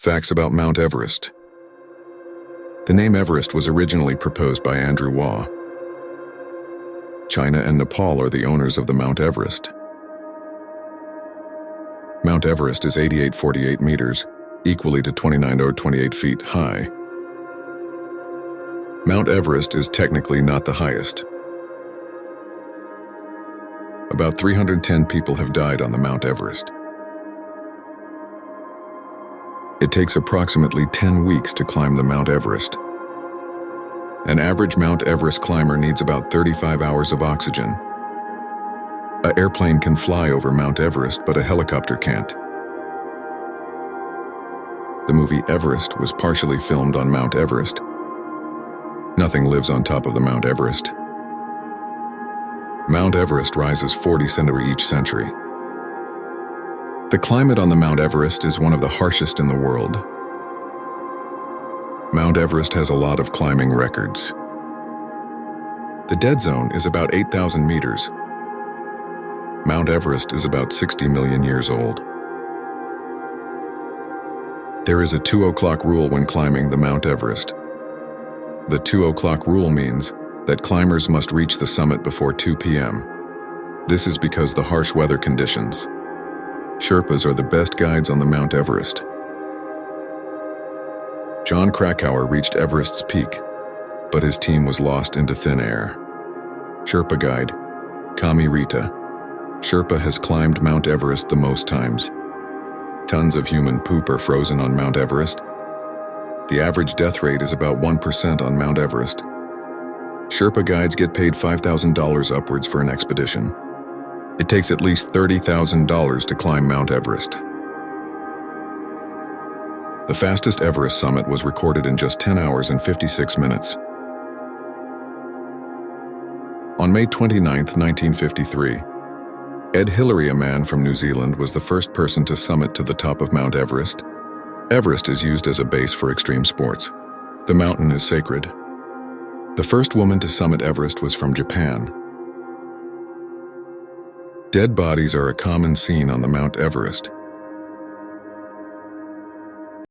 Facts about Mount Everest. The name Everest was originally proposed by Andrew Waugh. China and Nepal are the owners of the Mount Everest. Mount Everest is 8848 meters, equally to 29,028 feet high. Mount Everest is technically not the highest. About 310 people have died on the Mount Everest. It takes approximately 10 weeks to climb the Mount Everest. An average Mount Everest climber needs about 35 hours of oxygen. An airplane can fly over Mount Everest, but a helicopter can't. The movie Everest was partially filmed on Mount Everest. Nothing lives on top of the Mount Everest. Mount Everest rises 40 centimeters each century. The climate on the Mount Everest is one of the harshest in the world. Mount Everest has a lot of climbing records. The dead zone is about 8,000 meters. Mount Everest is about 60 million years old. There is a 2 o'clock rule when climbing the Mount Everest. The 2 o'clock rule means that climbers must reach the summit before 2 p.m. This is because the harsh weather conditions. Sherpas are the best guides on the Mount Everest. John Krakauer reached Everest's peak, but his team was lost into thin air. Sherpa guide, Kami Rita. Sherpa has climbed Mount Everest the most times. Tons of human poop are frozen on Mount Everest. The average death rate is about 1% on Mount Everest. Sherpa guides get paid $5,000 upwards for an expedition. It takes at least $30,000 to climb Mount Everest. The fastest Everest summit was recorded in just 10 hours and 56 minutes. On May 29, 1953, Ed Hillary, a man from New Zealand, was the first person to summit to the top of Mount Everest. Everest is used as a base for extreme sports. The mountain is sacred. The first woman to summit Everest was from Japan. Dead bodies are a common scene on the Mount Everest.